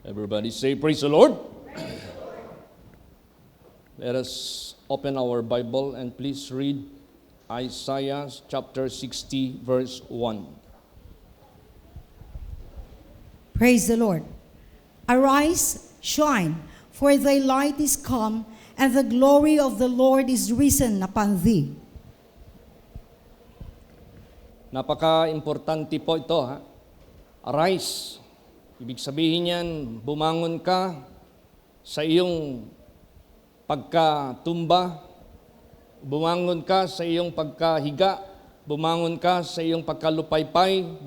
Everybody say, praise the Lord. Let us open our Bible and please read Isaiah chapter 60, verse 1. Praise the Lord. Arise, shine, for thy light is come, and the glory of the Lord is risen upon thee. Napaka-importante po ito, ha? Arise. Ibig sabihin yan, bumangon ka sa iyong pagkatumba, bumangon ka sa iyong pagkahiga, bumangon ka sa iyong pagkalupaypay,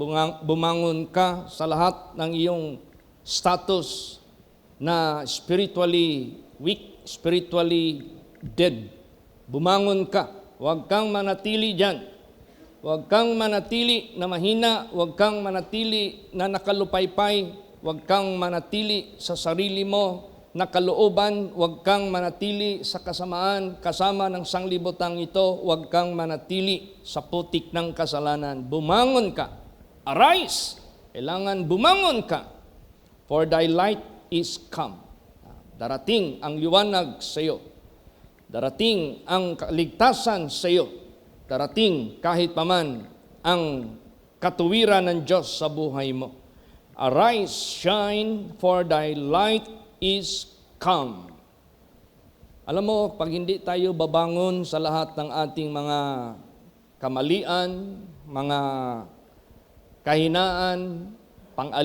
bumangon ka sa lahat ng iyong status na spiritually weak, spiritually dead. Bumangon ka. Huwag kang manatili dyan. Huwag kang manatili na mahina, huwag kang manatili na nakalupaypay, huwag kang manatili sa sarili mo na kalooban, huwag kang manatili sa kasamaan kasama ng sanglibotang ito, huwag kang manatili sa putik ng kasalanan. Bumangon ka. Arise! Kailangan bumangon ka. For thy light is come. Darating ang liwanag sa iyo. Darating ang kaligtasan sa iyo. Darating kahit paman ang katuwiran ng Diyos sa buhay mo. Arise, shine, for thy light is come. Alam mo, pag hindi tayo babangon sa lahat ng ating mga kamalian, mga kahinaan,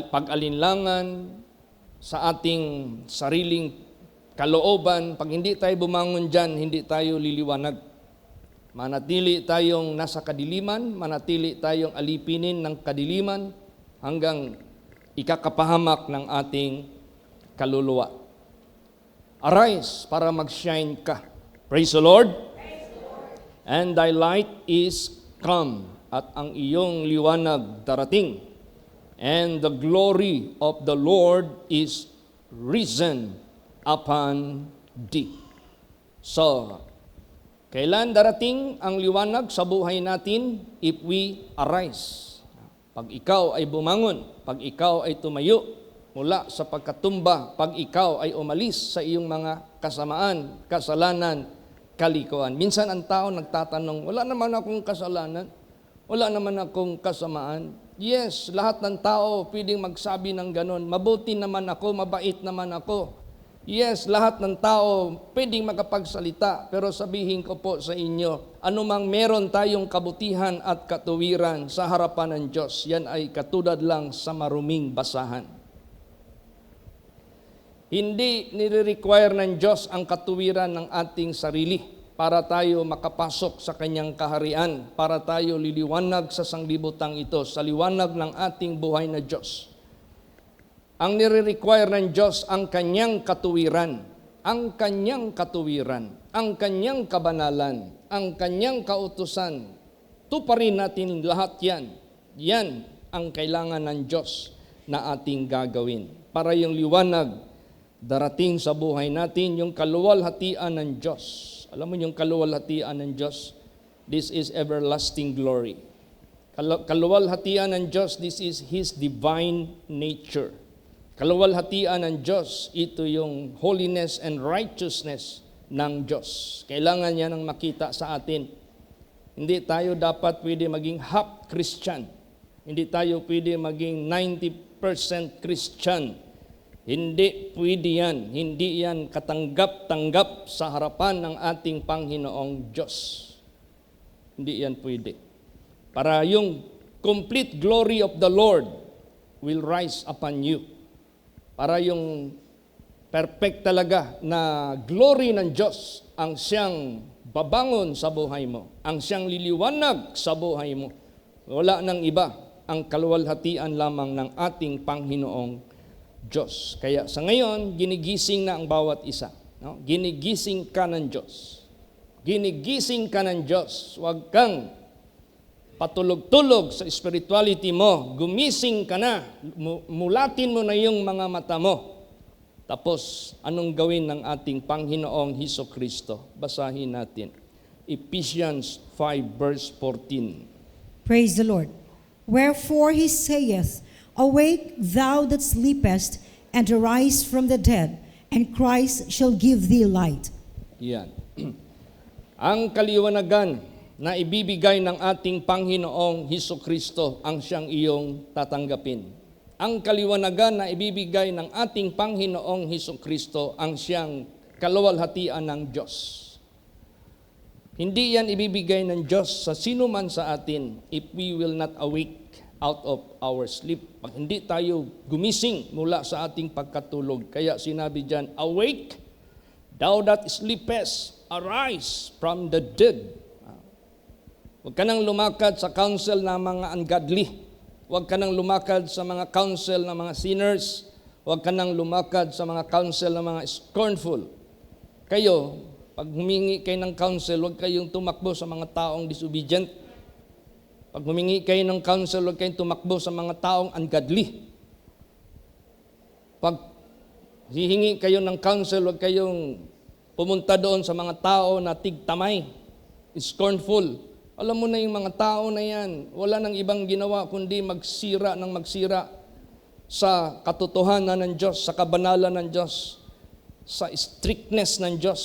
pag-alinlangan sa ating sariling kalooban, pag hindi tayo bumangon dyan, hindi tayo liliwanag. Manatili tayong nasa kadiliman, manatili tayong alipinin ng kadiliman hanggang ikakapahamak ng ating kaluluwa. Arise para mag-shine ka. Praise the Lord. Praise the Lord. And thy light is come, at ang iyong liwanag darating. And the glory of the Lord is risen upon thee. So, kailan darating ang liwanag sa buhay natin? If we arise. Pag ikaw ay bumangon, pag ikaw ay tumayo mula sa pagkatumba, pag ikaw ay umalis sa iyong mga kasamaan, kasalanan, kalikuan. Minsan ang tao nagtatanong, wala naman akong kasalanan, wala naman akong kasamaan. Yes, lahat ng tao pwedeng magsabi ng ganon, mabuti naman ako, mabait naman ako. Yes, lahat ng tao pwedeng makapagsalita, pero sabihin ko po sa inyo, anumang meron tayong kabutihan at katuwiran sa harapan ng Diyos, yan ay katulad lang sa maruming basahan. Hindi nire-require ng Diyos ang katuwiran ng ating sarili para tayo makapasok sa Kanyang kaharian, para tayo liliwanag sa sanglibotang ito, sa liwanag ng ating buhay na Diyos. Ang nire-require ng Diyos ang Kanyang katuwiran, ang Kanyang katuwiran, ang Kanyang kabanalan, ang Kanyang kautusan. Tuparin natin lahat yan. Yan ang kailangan ng Diyos na ating gagawin. Para yung liwanag darating sa buhay natin, yung kaluwalhatian ng Diyos. Alam mo yung kaluwalhatian ng Diyos? This is everlasting glory. Kaluwalhatian ng Diyos, this is His divine nature. Kaluwalhatian ng Diyos, ito yung holiness and righteousness ng Diyos. Kailangan niya nang makita sa atin. Hindi tayo dapat pwede maging half Christian. Hindi tayo pwede maging 90% Christian. Hindi pwede yan. Hindi yan katanggap-tanggap sa harapan ng ating Panginoong Diyos. Hindi yan pwede. Para yung complete glory of the Lord will rise upon you. Para yung perfect talaga na glory ng Diyos ang siyang babangon sa buhay mo, ang siyang liliwanag sa buhay mo. Wala nang iba, ang kaluwalhatian lamang ng ating Panginoong Diyos. Kaya sa ngayon, ginigising na ang bawat isa. No? Ginigising ka ng Diyos. Ginigising ka ng Diyos. Huwag kang patulog-tulog sa spirituality mo, gumising ka na, mulatin mo na yung mga mata mo. Tapos, anong gawin ng ating Panginoong Hesukristo? Basahin natin. Ephesians 5 verse 14. Praise the Lord. Wherefore he saith, Awake, thou that sleepest, and arise from the dead, and Christ shall give thee light. Yan. Ang kaliwanagan na ibibigay ng ating Panginoong Hesukristo ang siyang iyong tatanggapin. Ang kaliwanagan na ibibigay ng ating Panginoong Hesukristo ang siyang kaluwalhatian ng Diyos. Hindi yan ibibigay ng Diyos sa sino man sa atin if we will not awake out of our sleep. Pag hindi tayo gumising mula sa ating pagkatulog. Kaya sinabi diyan, awake, thou that sleepest, arise from the dead. Huwag ka nang lumakad sa counsel ng mga ungodly. Huwag ka nang lumakad sa mga counsel ng mga sinners. Huwag ka nang lumakad sa mga counsel ng mga scornful. Kayo, pag humingi kayo ng counsel, huwag kayong tumakbo sa mga taong disobedient. Pag humingi kayo ng counsel, huwag kayong tumakbo sa mga taong ungodly. Pag hihingi kayo ng counsel, huwag kayong pumunta doon sa mga tao na tigtamay, scornful. Alam mo na yung mga tao na yan, wala nang ibang ginawa kundi magsira sa katotohanan ng Diyos, sa kabanalan ng Diyos, sa strictness ng Diyos,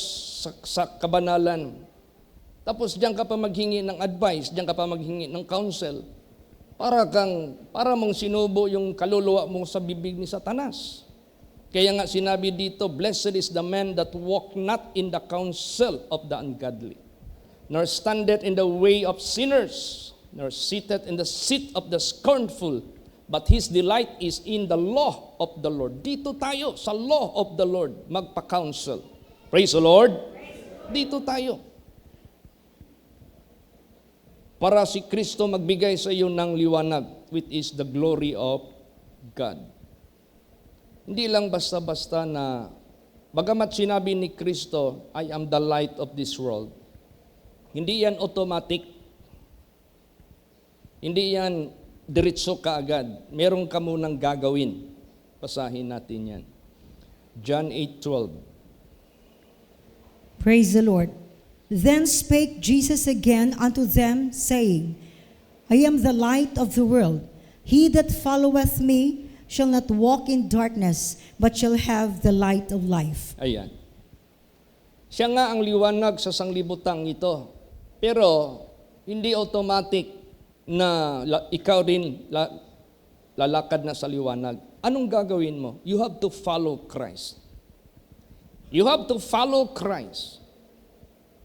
sa kabanalan. Tapos diyan ka pa maghingi ng advice, diyan ka pa maghingi ng counsel, para mong sinubo yung kaluluwa mo sa bibig ni Satanas. Kaya nga sinabi dito, blessed is the man that walk not in the counsel of the ungodly, nor standeth in the way of sinners, nor sitteth in the seat of the scornful, but his delight is in the law of the Lord. Dito tayo, sa law of the Lord, magpa-counsel. Praise the Lord. Dito tayo. Para si Kristo magbigay sa iyo ng liwanag, which is the glory of God. Hindi lang basta-basta na, bagamat sinabi ni Kristo, I am the light of this world. Hindi yan automatic. Hindi yan diretso kaagad. Meron ka munang gagawin. Basahin natin yan. John 8:12. Praise the Lord. Then spake Jesus again unto them, saying, I am the light of the world. He that followeth me shall not walk in darkness, but shall have the light of life. Ayan. Siya nga ang liwanag sa sanglibutang ito. Pero hindi automatic na ikaw rin lalakad na sa liwanag. Anong gagawin mo? You have to follow Christ. You have to follow Christ.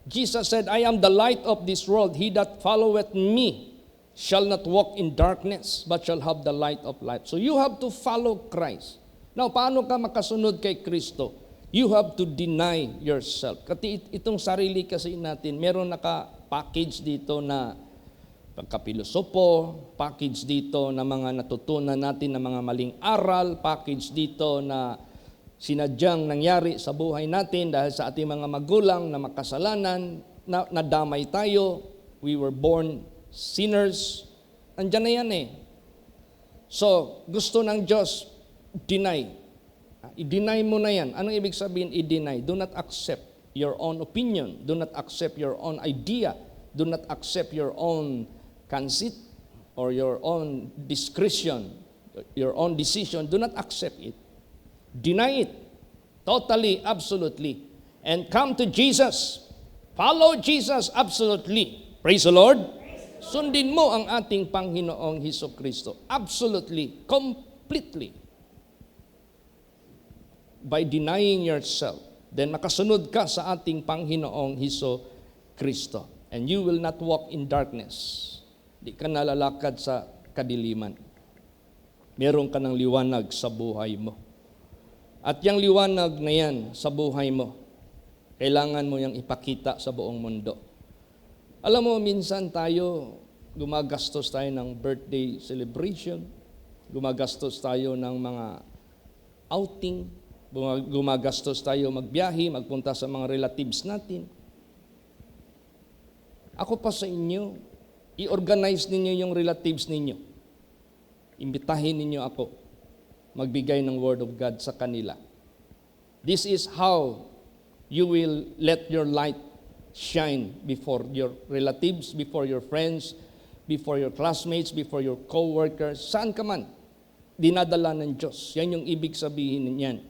Jesus said, I am the light of this world. He that followeth me shall not walk in darkness, but shall have the light of life. So you have to follow Christ. Now, paano ka makasunod kay Kristo? You have to deny yourself. Kasi itong sarili kasi natin, meron naka-package dito na pagkapilosopo, package dito na mga natutunan natin na mga maling aral, package dito na sinadyang nangyari sa buhay natin dahil sa ating mga magulang na makasalanan, na nadamay tayo, we were born sinners. Andyan na yan eh. So, gusto ng Diyos, deny. I-deny mo na yan. Anong ibig sabihin i-deny? Do not accept your own opinion. Do not accept your own idea. Do not accept your own conceit or your own discretion, your own decision. Do not accept it. Deny it. Totally, absolutely. And come to Jesus. Follow Jesus absolutely. Praise the Lord. Sundin mo ang ating Panginoong Hesukristo. Absolutely, completely. By denying yourself, then makasunod ka sa ating Panginoong Hesukristo. And you will not walk in darkness. Di ka nalalakad sa kadiliman. Meron ka ng liwanag sa buhay mo. At yung liwanag na yan sa buhay mo, kailangan mo yung ipakita sa buong mundo. Alam mo, minsan tayo, gumagastos tayo ng birthday celebration, gumagastos tayo ng mga outing, gumagastos tayo magbiyahe, magpunta sa mga relatives natin. Ako pa sa inyo, i-organize ninyo yung relatives ninyo. Imbitahin ninyo ako. Magbigay ng Word of God sa kanila. This is how you will let your light shine before your relatives, before your friends, before your classmates, before your co-workers, saan ka man. dinadala ng Diyos. Yan yung ibig sabihin niyan.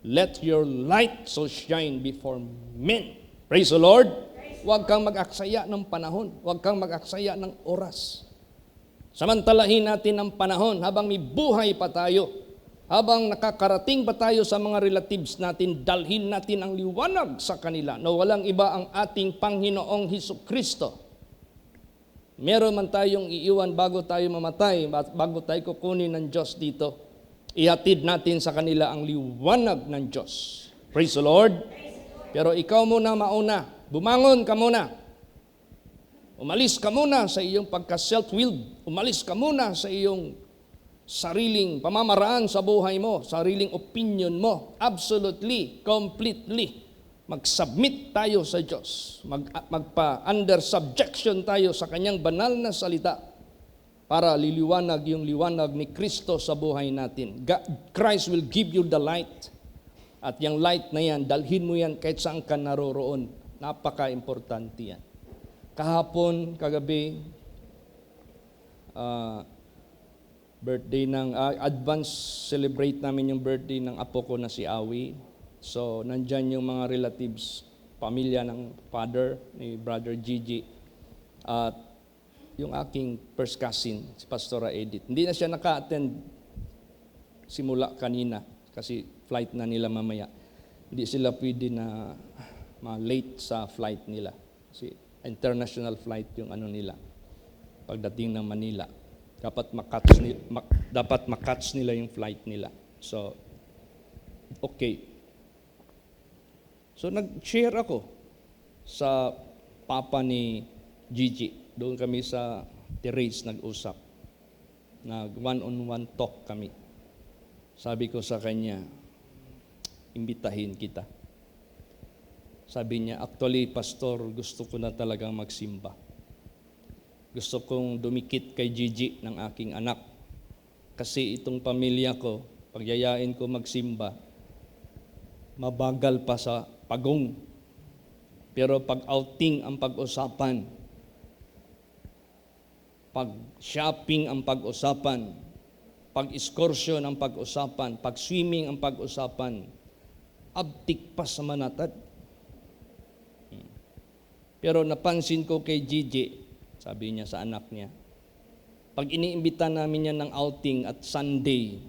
Let your light so shine before men. Praise the Lord. Huwag kang mag-aksaya ng panahon. Huwag kang mag-aksaya ng oras. Samantalahin natin ang panahon habang may buhay pa tayo. Habang nakakarating pa tayo sa mga relatives natin, dalhin natin ang liwanag sa kanila na walang iba ang ating Panginoong Hesukristo. Meron man tayong iiwan bago tayo mamatay, bago tayo kukunin ng Diyos dito, ihatid natin sa kanila ang liwanag ng Diyos. Praise the Lord. Pero ikaw muna mauna, bumangon ka muna. Umalis ka muna sa iyong pagka-self-willed. Umalis ka muna sa iyong sariling pamamaraan sa buhay mo, sariling opinion mo. Absolutely, completely. Mag-submit tayo sa Diyos. Magpa-under subjection tayo sa Kanyang banal na salita para liliwanag yung liwanag ni Kristo sa buhay natin. Christ will give you the light. At yung light na yan, dalhin mo yan kahit saan ka naroroon. Napaka-importante yan. Kahapon, kagabi, birthday ng, advance celebrate namin yung birthday ng apo ko na si Awi. So, nandyan yung mga relatives, pamilya ng father, ni Brother Gigi, at yung aking first cousin, si Pastora Edith. Hindi na siya naka-attend simula kanina kasi flight na nila mamaya. Hindi sila pwede na ma-late sa flight nila. Kasi international flight yung ano nila pagdating ng Manila. Dapat makatch nila yung flight nila. So, okay. So, nag-share ako sa papa ni Gigi. Doon kami sa terrace nag-usap. Nag-one-on-one talk kami. Sabi ko sa kanya, imbitahin kita. Sabi niya, actually, Pastor, gusto ko na talagang magsimba. Gusto kong dumikit kay Gigi ng aking anak. Kasi itong pamilya ko, pagyayain ko magsimba, mabagal pa sa pagong. Pero pag outing ang pag-usapan, pag shopping ang pag-usapan, pag excursion ang pag-usapan, pag swimming ang pag-usapan, abtik pa sa manatad. Pero napansin ko kay Gigi, sabi niya sa anak niya, pag iniimbita namin yan ng outing at Sunday,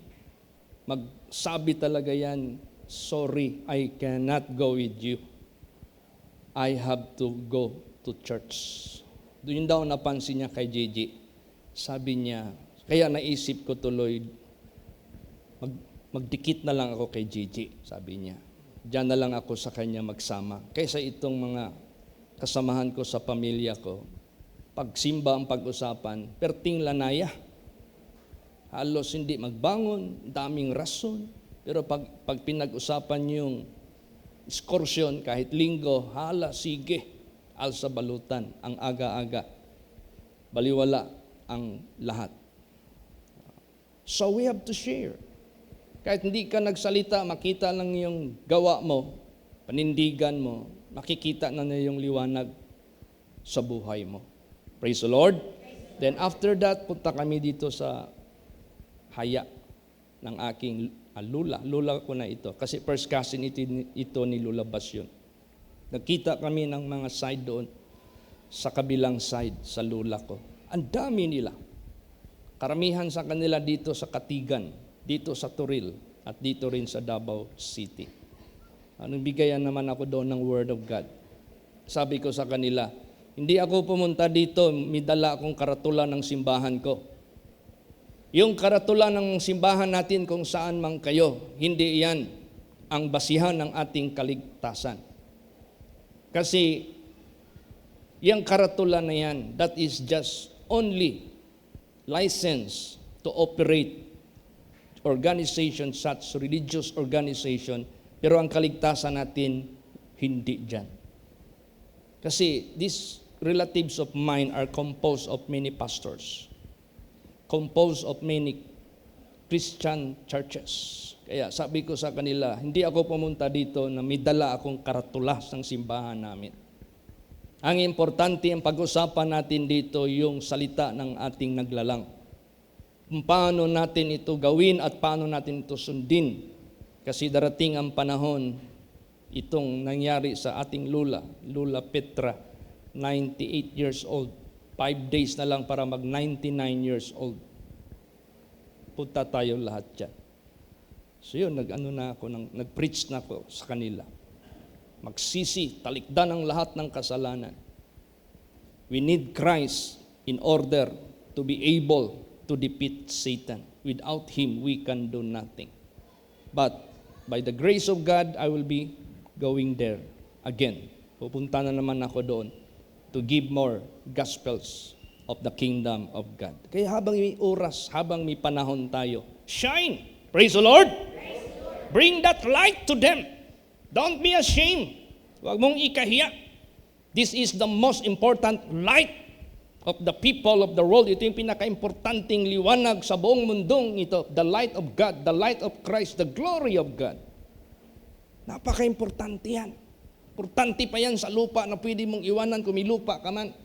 magsabi talaga yan, sorry, I cannot go with you. I have to go to church. Doon daw napansin niya kay Gigi. Sabi niya, kaya naisip ko tuloy, magdikit na lang ako kay Gigi, sabi niya. Diyan na lang ako sa kanya magsama. Kaysa itong mga kasamahan ko sa pamilya ko, pagsimba ang pag-usapan, perting lanaya. Halos hindi magbangon, daming rason. Pero pag pinag-usapan yung excursion, kahit linggo, hala, sige, alsa balutan, ang aga-aga. Baliwala ang lahat. So we have to share. Kahit hindi ka nagsalita, makita lang yung gawa mo, panindigan mo, makikita na yung liwanag sa buhay mo. Praise the Lord. Then after that, punta kami dito sa haya ng aking lula. Lula ko na ito. Kasi first cousin ito ni Lula Basyon. Nakita kami ng mga side doon sa kabilang side sa lula ko. Ang dami nila. Karamihan sa kanila dito sa Katigan, dito sa Turil, at dito rin sa Davao City. Anong bigayan naman ako doon ng Word of God. Sabi ko sa kanila, hindi ako pumunta dito, may dala akong karatula ng simbahan ko. Yung karatula ng simbahan natin kung saan man kayo, hindi iyan ang basihan ng ating kaligtasan. Kasi yung karatula na yan, that is just only license to operate organization such religious organization, pero ang kaligtasan natin hindi dyan. Kasi these relatives of mine are composed of many pastors, composed of many Christian churches. Kaya sabi ko sa kanila, hindi ako pumunta dito na may dala akong karatulas ng simbahan namin. Ang importante ang pag-usapan natin dito yung salita ng ating naglalang. kung paano natin ito gawin at paano natin ito sundin. Kasi darating ang panahon, itong nangyari sa ating Lula Petra, 98 years old. 5 days na lang para mag 99 years old. Punta tayo lahat dyan. So yun, nag-preach na ako sa kanila. Magsisi, talikdan ang lahat ng kasalanan. We need Christ in order to be able to defeat Satan. Without Him, we can do nothing. But by the grace of God, I will be going there again. Pupunta na naman ako doon to give more gospels of the kingdom of God. Kaya habang may oras, habang may panahon tayo, shine! Praise the Lord! Bring that light to them. Don't be ashamed. Huwag mong ikahiya. This is the most important light of the people of the world. Ito yung pinaka-importanting liwanag sa buong mundong ito. The light of God, the light of Christ, the glory of God. Napaka-importante yan. Importante pa yan sa lupa na pwede mong iwanan kung may lupa ka man.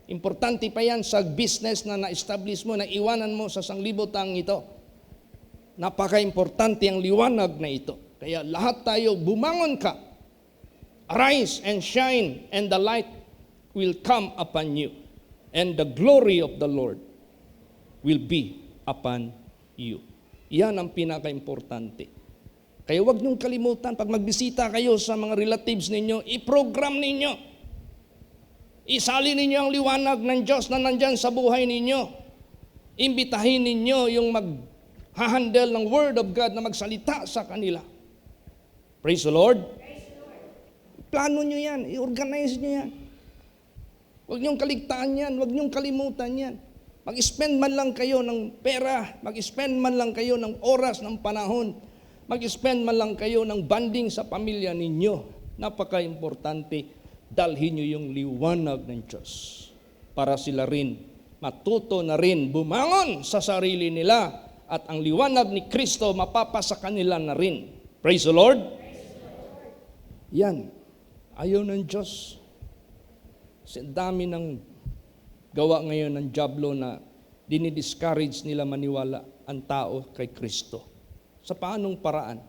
Importante pa yan sa business na na-establish mo, na iwanan mo sa sanglibotang ito. Napaka-importante ang liwanag na ito. Kaya lahat tayo, bumangon ka. Arise and shine, and the light will come upon you. And the glory of the Lord will be upon you. Yan ang pinaka-importante. Kaya huwag niyong kalimutan, pag magbisita kayo sa mga relatives ninyo, i-program ninyo. Isali ninyo ang liwanag ng Diyos na nandyan sa buhay ninyo. Imbitahin ninyo yung mag-handle ng Word of God na magsalita sa kanila. Praise the Lord. Plano nyo yan, i-organize nyo yan. Huwag niyong kaligtaan yan, huwag niyong kalimutan yan. Mag-spend man lang kayo ng pera, mag-spend man lang kayo ng oras, ng panahon, mag-spend man lang kayo ng bonding sa pamilya ninyo. Napaka-importante, dalhin niyo yung liwanag ng Diyos para sila rin matuto na rin bumangon sa sarili nila at ang liwanag ni Kristo mapapasa kanila na rin. Praise the Lord. Yan. Ayaw ng Diyos. Kasi dami ng gawa ngayon ng diablo na dinidiscourage nila maniwala ang tao kay Kristo. Sa paanong paraan?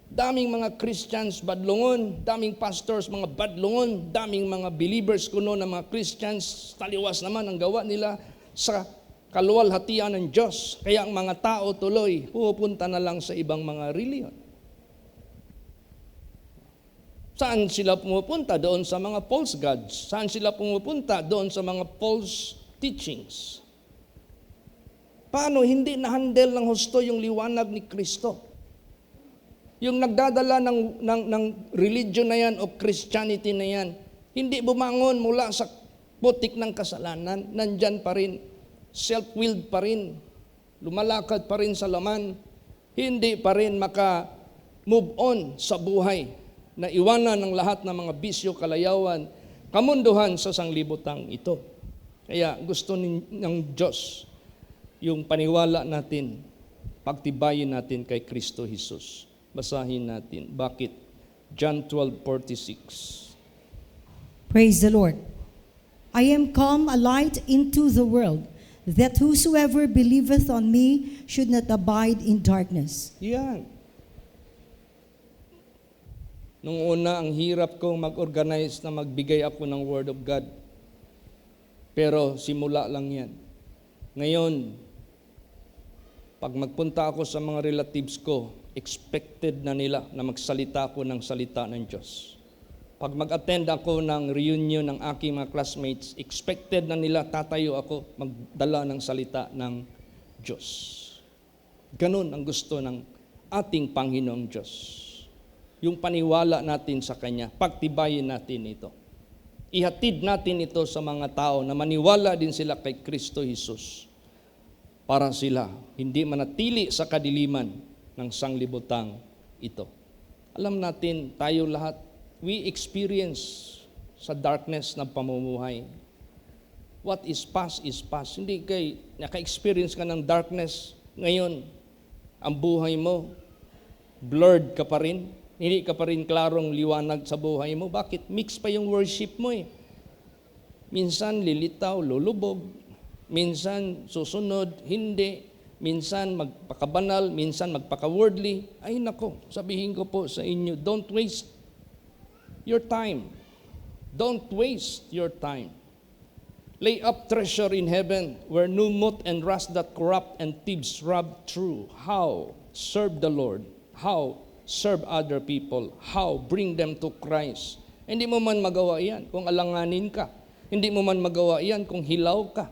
Daming mga Christians badlungon, daming pastors mga badlungon, daming mga believers kuno na mga Christians, taliwas naman ang gawa nila sa kaluwalhatian ng Diyos. Kaya ang mga tao tuloy pupunta na lang sa ibang mga reliyon. Saan sila pumupunta? Doon sa mga false gods. Saan sila pumupunta? Doon sa mga false teachings. Paano hindi na-handle ng husto yung liwanag ni Kristo? Yung nagdadala ng religion na yan o Christianity na yan, hindi bumangon mula sa putik ng kasalanan, nandyan pa rin, self-willed pa rin, lumalakad pa rin sa laman, hindi pa rin maka-move on sa buhay, na iwanan ng lahat ng mga bisyo, kalayawan, kamunduhan sa sanglibutang ito. Kaya gusto ng Diyos yung paniwala natin, pagtibayin natin kay Kristo Jesus. Basahin natin. Bakit? John 12:46. Praise the Lord. I am come a light into the world, that whosoever believeth on me should not abide in darkness. Yan. Nung una, ang hirap kong mag-organize na magbigay ako ng Word of God. Pero simula lang yan. Ngayon, pag magpunta ako sa mga relatives ko, expected na nila na magsalita ako ng salita ng Diyos. Pag mag-attend ako ng reunion ng aking mga classmates, expected na nila tatayo ako magdala ng salita ng Diyos. Ganun ang gusto ng ating Panginoong Diyos. Yung paniwala natin sa Kanya, pagtibayin natin ito. Ihatid natin ito sa mga tao na maniwala din sila kay Kristo Jesus para sila hindi manatili sa kadiliman ng sanglibutang ito. Alam natin, tayo lahat, we experience sa darkness na pamumuhay. What is past is past. Hindi naka-experience ka ng darkness ngayon. Ang buhay mo, blurred ka pa rin. Hindi ka pa rin klarong liwanag sa buhay mo. Bakit? Mix pa yung worship mo eh. Minsan lilitaw, lulubog. Minsan susunod, hindi. minsan magpakabanal, minsan magpaka-worldly. Ay nako, sabihin ko po sa inyo, don't waste your time. Don't waste your time. Lay up treasure in heaven, where no moth and rust that corrupt and thieves rob through. How? Serve the Lord. How? Serve other people. How? Bring them to Christ. Hindi mo man magawa yan kung alanganin ka. Hindi mo man magawa yan kung hilaw ka.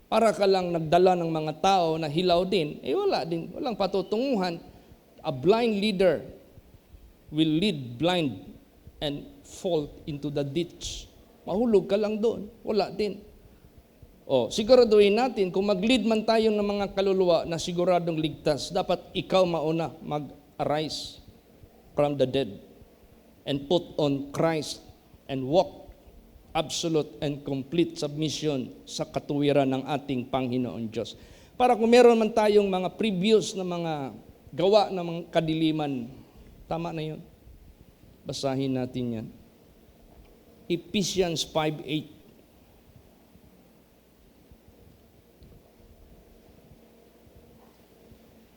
Para ka lang nagdala ng mga tao na hilaw din, wala din, walang patutunguhan. A blind leader will lead blind and fall into the ditch. Mahulog ka lang doon, wala din. Siguraduhin natin, kung mag-lead man tayo ng mga kaluluwa na siguradong ligtas, dapat ikaw mauna mag-arise from the dead and put on Christ and walk absolute and complete submission sa katuwiran ng ating Panginoon Diyos. Para kung meron man tayong mga previous na mga gawa ng mga kadiliman, tama na yun. Basahin natin yan. Ephesians 5:8.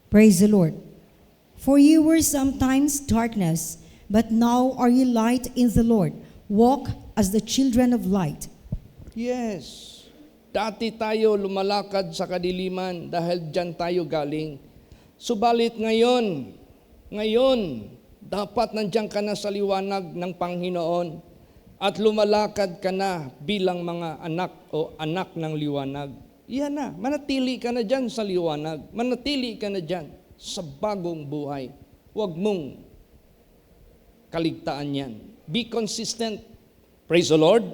Praise the Lord. For you were sometimes darkness, but now are you light in the Lord. Walk as the children of light. Yes. Dati tayo lumalakad sa kadiliman dahil dyan tayo galing. Subalit ngayon, dapat nandiyan ka na sa liwanag ng Panginoon at lumalakad ka na bilang mga anak o anak ng liwanag. Yan na, manatili ka na dyan sa liwanag. Manatili ka na dyan sa bagong buhay. Huwag mong kaligtaan yan. Be consistent. Praise the Lord.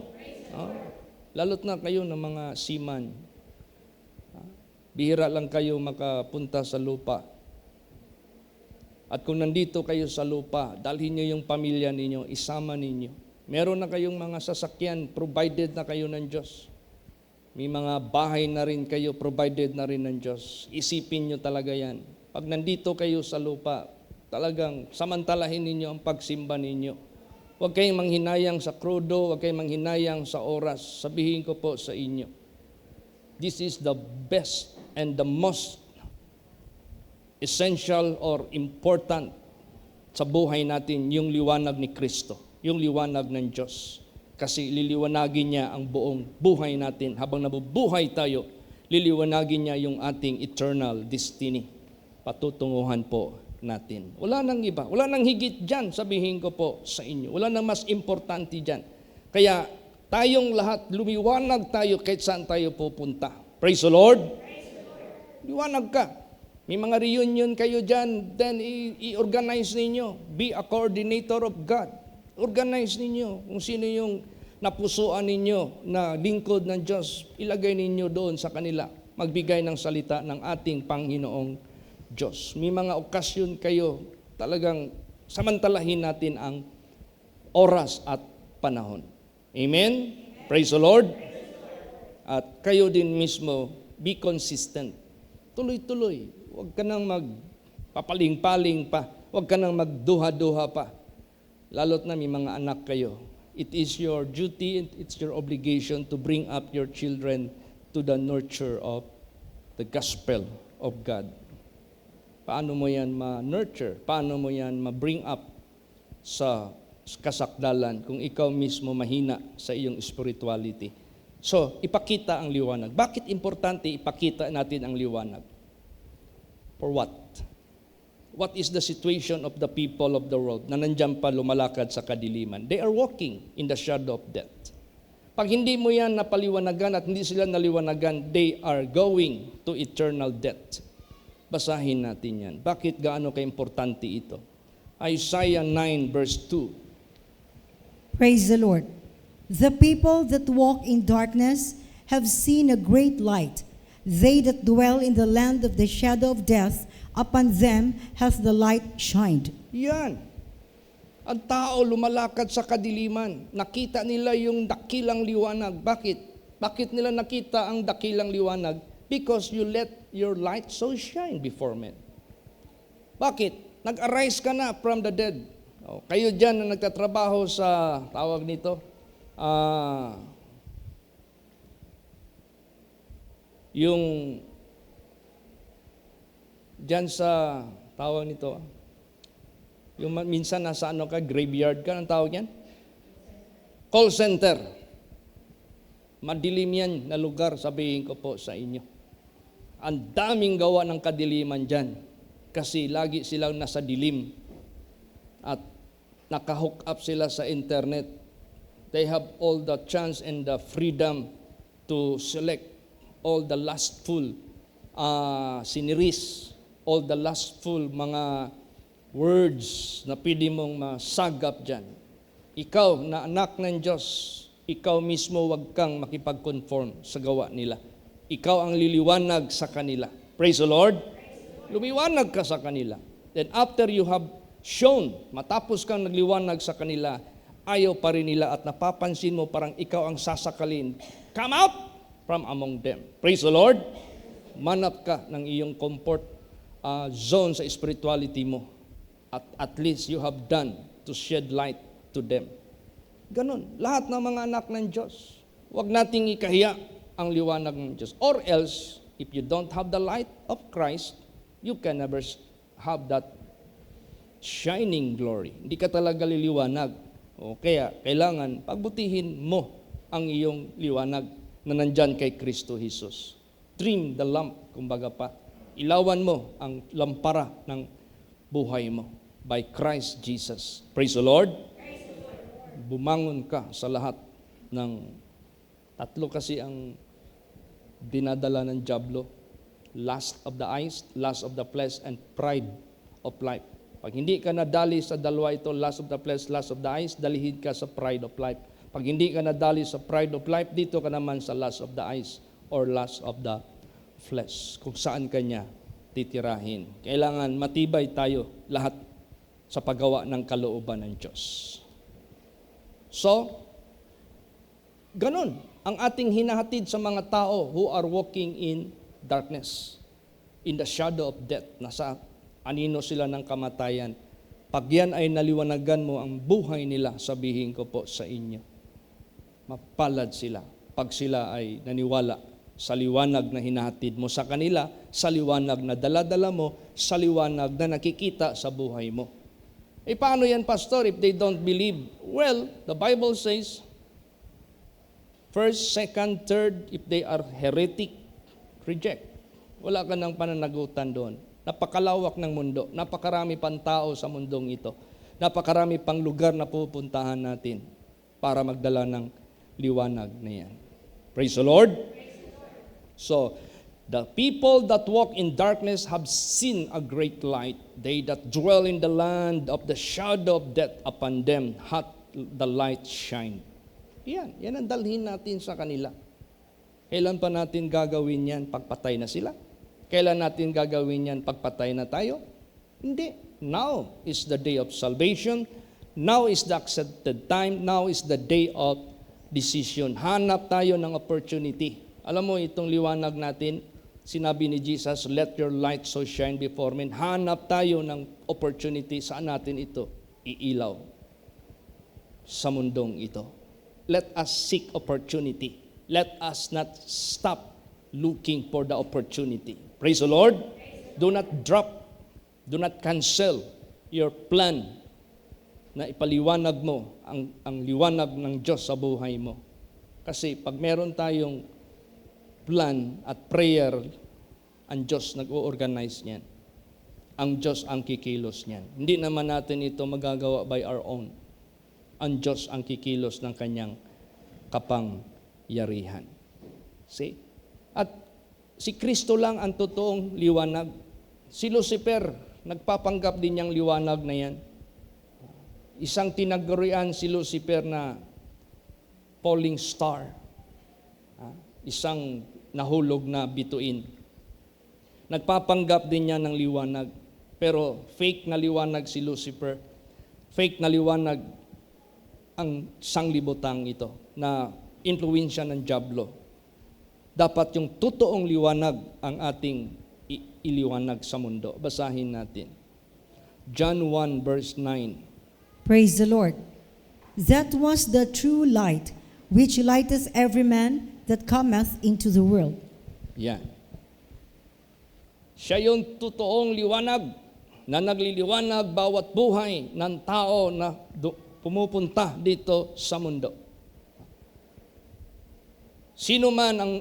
Lalot na kayo ng mga seaman. Bihira lang kayo makapunta sa lupa. At kung nandito kayo sa lupa, dalhin niyo yung pamilya ninyo, isama ninyo. Meron na kayong mga sasakyan, provided na kayo ng Diyos. May mga bahay na rin kayo, provided na rin ng Diyos. Isipin nyo talaga yan. Pag nandito kayo sa lupa, talagang samantalahin ninyo ang pagsimba ninyo. Huwag kayong manghinayang sa krudo, huwag kayong manghinayang sa oras. Sabihin ko po sa inyo, this is the best and the most essential or important sa buhay natin, yung liwanag ni Kristo, yung liwanag ng Diyos. Kasi liliwanagin niya ang buong buhay natin. Habang nabubuhay tayo, liliwanagin niya yung ating eternal destiny. Patutunguhan po natin. Wala nang iba, wala nang higit dyan, sabihin ko po sa inyo. Wala nang mas importante dyan. Kaya tayong lahat, lumiwanag tayo kahit saan tayo pupunta. Praise the Lord. Liwanag ka. May mga reunion kayo dyan, then i-organize ninyo. Be a coordinator of God. Organize ninyo kung sino yung napusuan ninyo na lingkod ng Diyos. Ilagay ninyo doon sa kanila. Magbigay ng salita ng ating Panginoong Diyos. May mga okasyon kayo, talagang samantalahin natin ang oras at panahon. Amen? Praise the Lord. At kayo din mismo, be consistent. Tuloy-tuloy. Huwag ka nang magpapaling-paling pa. Huwag ka nang magduha-duha pa. Lalo't na may mga anak kayo. It is your duty, it's your obligation to bring up your children to the nurture of the gospel of God. Paano mo yan ma-nurture? Paano mo yan ma-bring up sa kasakdalan kung ikaw mismo mahina sa iyong spirituality? So, ipakita ang liwanag. Bakit importante ipakita natin ang liwanag? For what? What is the situation of the people of the world na nandiyan pa lumalakad sa kadiliman? They are walking in the shadow of death. Pag hindi mo yan napaliwanagan at hindi sila naliwanagan, they are going to eternal death. Basahin natin yan. Bakit gaano ka-importante ito? Isaiah 9 verse 2. Praise the Lord. The people that walk in darkness have seen a great light. They that dwell in the land of the shadow of death, upon them hath the light shined. Yan. Ang tao lumalakad sa kadiliman. Nakita nila yung dakilang liwanag. Bakit? Bakit nila nakita ang dakilang liwanag? Because you let your light so shine before men. Bakit? Nag-arise ka na from the dead. Kayo dyan na nagtatrabaho sa, tawag nito, yung Diyan sa, tawag nito, yung minsan nasa ano ka, graveyard ka, ang tawag yan? Call center. Madilim yan na lugar, sabihin ko po sa inyo. Ang daming gawa ng kadiliman dyan kasi lagi silang nasa dilim at nakahook up sila sa internet. They have all the chance and the freedom to select all the lustful siniris, all the lustful mga words na pwede mong masagap dyan. Ikaw na anak ng Diyos, ikaw mismo wag kang makipag-conform sa gawa nila. Ikaw ang liliwanag sa kanila. Praise the Lord. Lumiwanag ka sa kanila. Then after you have shown, matapos kang nagliwanag sa kanila, ayaw pa rin nila at napapansin mo parang ikaw ang sasakalin. Come out from among them. Praise the Lord. Manap ka ng iyong comfort zone sa spirituality mo. At least you have done to shed light to them. Ganon. Lahat ng mga anak ng Diyos. Huwag nating ikahiya ang liwanag ng Diyos. Or else, if you don't have the light of Christ, you can never have that shining glory. Hindi ka talaga liliwanag. O kaya, kailangan pagbutihin mo ang iyong liwanag na nandyan kay Kristo Jesus. Trim the lamp, kumbaga pa. Ilawan mo ang lampara ng buhay mo by Christ Jesus. Praise the Lord. Bumangon ka sa lahat ng tatlo kasi ang dinadala ng diablo. Lust of the eyes, lust of the flesh, and pride of life. Pag hindi ka nadali sa dalawa ito, lust of the flesh, lust of the eyes, dalihin ka sa pride of life. Pag hindi ka nadali sa pride of life, dito ka naman sa lust of the eyes or lust of the flesh. Kung saan ka niya titirahin. Kailangan matibay tayo lahat sa paggawa ng kalooban ng Diyos. So, ganun ang ating hinahatid sa mga tao who are walking in darkness, in the shadow of death, nasa anino sila ng kamatayan. Pag yan ay naliwanagan mo ang buhay nila, sabihin ko po sa inyo, mapalad sila pag sila ay naniwala sa liwanag na hinahatid mo sa kanila, sa liwanag na daladala mo, sa liwanag na nakikita sa buhay mo. Eh paano yan, Pastor, if they don't believe? Well, the Bible says, first, second, third, if they are heretic, reject. Wala ka ng pananagutan doon. Napakalawak ng mundo. Napakarami pang tao sa mundong ito. Napakarami pang lugar na pupuntahan natin para magdala ng liwanag na yan. Praise the Lord. So, the people that walk in darkness have seen a great light. They that dwell in the land of the shadow of death, upon them hath the light shine. Yan ang dalhin natin sa kanila. Kailan pa natin gagawin yan? Pagpatay na sila? Kailan natin gagawin yan? Pagpatay na tayo? Hindi. Now is the day of salvation. Now is the accepted time. Now is the day of decision. Hanap tayo ng opportunity. Alam mo, itong liwanag natin, sinabi ni Jesus, let your light so shine before men. Hanap tayo ng opportunity. Saan natin ito iilaw? Sa mundong ito. Let us seek opportunity. Let us not stop looking for the opportunity. Praise the Lord. Do not drop, do not cancel your plan na ipaliwanag mo ang liwanag ng Diyos sa buhay mo. Kasi pag meron tayong plan at prayer, ang Diyos nag-o-organize niyan. Ang Diyos ang kikilos niyan. Hindi naman natin ito magagawa by our own. Ang Diyos ang kikilos ng kanyang kapangyarihan. See? At si Kristo lang ang totoong liwanag. Si Lucifer, nagpapanggap din niyang liwanag na yan. Isang tinagurian si Lucifer na falling star. Isang nahulog na bituin. Nagpapanggap din niya ng liwanag. Pero fake na liwanag si Lucifer. Fake na liwanag ang sanglibutang ito na impluwensya ng diablo. Dapat yung totoong liwanag ang ating iliwanag sa mundo. Basahin natin. John 1 verse 9. Praise the Lord. That was the true light, which lighteth every man that cometh into the world. Yan. Siya yung totoong liwanag na nagliliwanag bawat buhay ng tao na pumupunta dito sa mundo. Sino man ang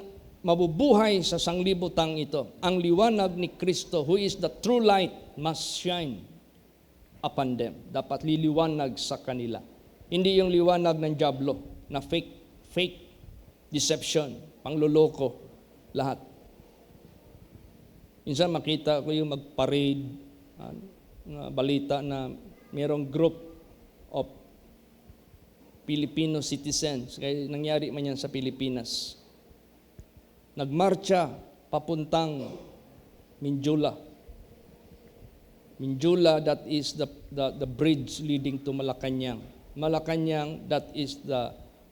mabubuhay sa sanglibutang ito, ang liwanag ni Kristo, who is the true light, must shine upon them. Dapat liliwanag sa kanila. Hindi yung liwanag ng diablo na fake deception, pangloloko, lahat. Minsan makita ko yung mag-parade, balita na mayroong group of Filipino citizens, kaya nangyari man yan sa Pilipinas. Nagmarcha papuntang Minjula. Minjula, that is the bridge leading to Malacanang. Malacanang, that is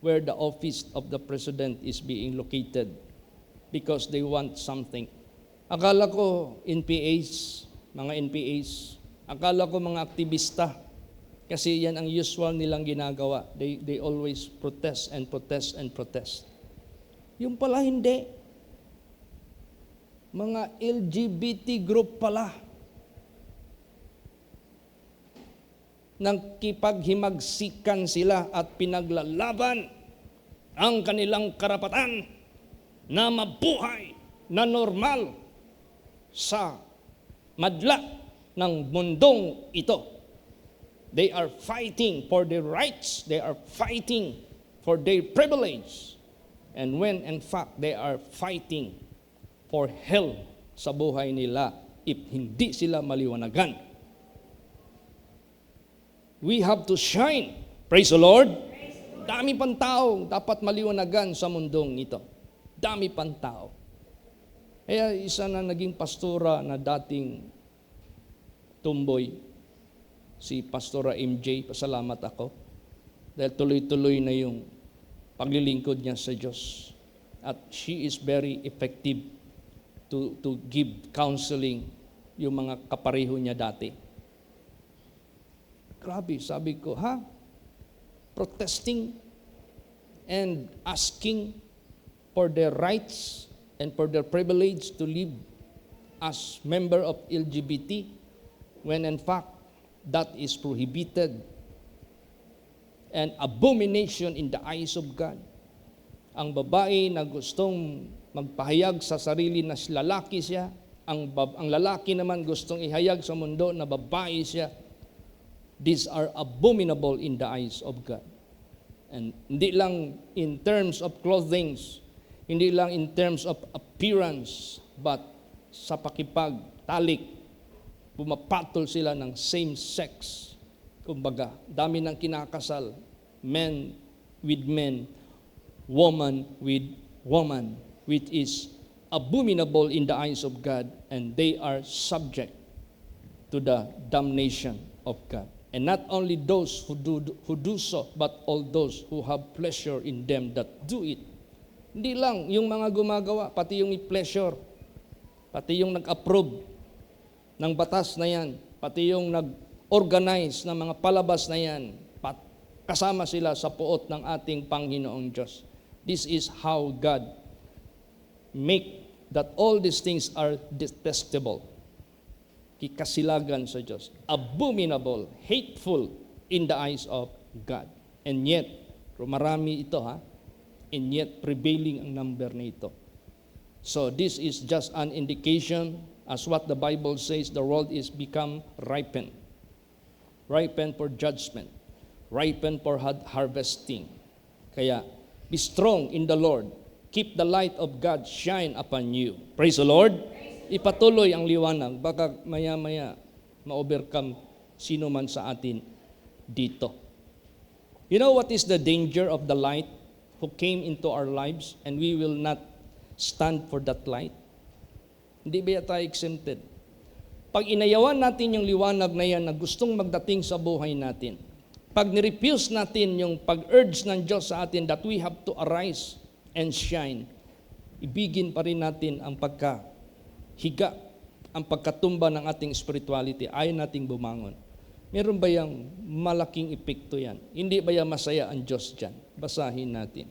where the office of the president is being located because they want something. Akala ko NPAs, mga NPAs. Akala ko mga aktivista. Kasi yan ang usual nilang ginagawa. They always protest and protest and protest. Yung pala hindi. Mga LGBT group pala. Nagkipaghimagsikan sila at pinaglalaban ang kanilang karapatan na mabuhay na normal sa madla ng mundong ito. They are fighting for their rights. They are fighting for their privilege. And when in fact they are fighting for hell sa buhay nila if hindi sila maliwanagan. We have to shine. Praise the Lord. Dami pang tao dapat maliwanagan sa mundong ito. Dami pang tao. Kaya isa na naging pastora na dating tumboy, si Pastora MJ, pasalamat ako. Dahil tuloy-tuloy na yung paglilingkod niya sa Diyos. At she is very effective to give counseling yung mga kapareho niya dati. Grabe, sabi ko, protesting and asking for their rights and for their privilege to live as member of LGBT when in fact that is prohibited and abomination in the eyes of God. Ang babae na gustong magpahayag sa sarili na lalaki siya, ang lalaki naman gustong ihayag sa mundo na babae siya, these are abominable in the eyes of God. And hindi lang in terms of clothing, hindi lang in terms of appearance, but sa pakipagtalik, pumapatol sila ng same sex. Kumbaga, dami ng kinakasal, men with men, woman with woman, which is abominable in the eyes of God, and they are subject to the damnation of God. And not only those who do so, but all those who have pleasure in them that do it. Hindi lang yung mga gumagawa, pati yung may pleasure, pati yung nag-approve ng batas na yan, pati yung nag-organize ng mga palabas na yan, kasama sila sa puot ng ating Panginoong Diyos. This is how God make that all these things are detestable. Kikasilagan sa Diyos. Abominable, hateful in the eyes of God. And yet, marami ito and yet prevailing ang number na ito. So this is just an indication as what the Bible says, the world is become ripened. Ripened for judgment. Ripened for harvesting. Kaya, be strong in the Lord. Keep the light of God shine upon you. Praise the Lord. Ipatuloy ang liwanag. Baka maya-maya ma-overcome sino man sa atin dito. You know what is the danger of the light who came into our lives and we will not stand for that light? Hindi ba tayo exempted? Pag inayawan natin yung liwanag na yan na gustong magdating sa buhay natin, pag nirefuse natin yung pag-urge ng Diyos sa atin that we have to arise and shine, ibigin pa rin natin ang pagkahiga, ang pagkatumba ng ating spirituality, ayaw nating bumangon. Meron ba yung malaking epekto yan? Hindi ba yung masaya ang Diyos dyan? Basahin natin.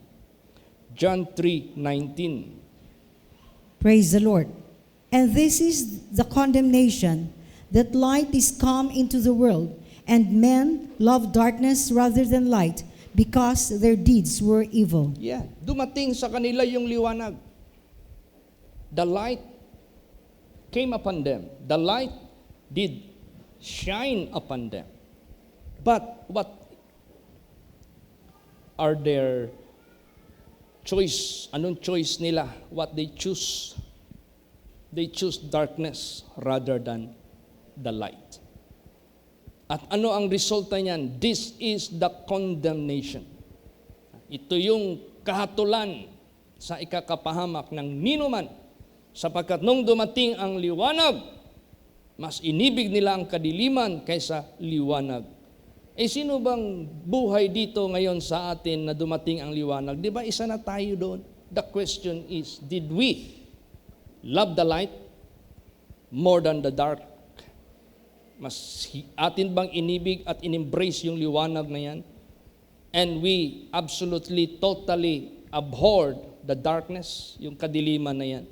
John 3:19. Praise the Lord. And this is the condemnation, that light is come into the world, and men love darkness rather than light, because their deeds were evil. Yeah, dumating sa kanila yung liwanag. The light came upon them. The light did shine upon them. But what are their choice? Anong choice nila? What they choose? They choose darkness rather than the light. At ano ang resulta niyan? This is the condemnation. Ito yung kahatulan sa ikakapahamak ng ninuman, sapagkat nung dumating ang liwanag, mas inibig nila ang kadiliman kaysa liwanag. Sino bang buhay dito ngayon sa atin na dumating ang liwanag? Di ba isa na tayo doon? The question is, did we love the light more than the dark? Mas atin bang inibig at in-embrace yung liwanag na yan? And we absolutely, totally abhorred the darkness, yung kadiliman na yan.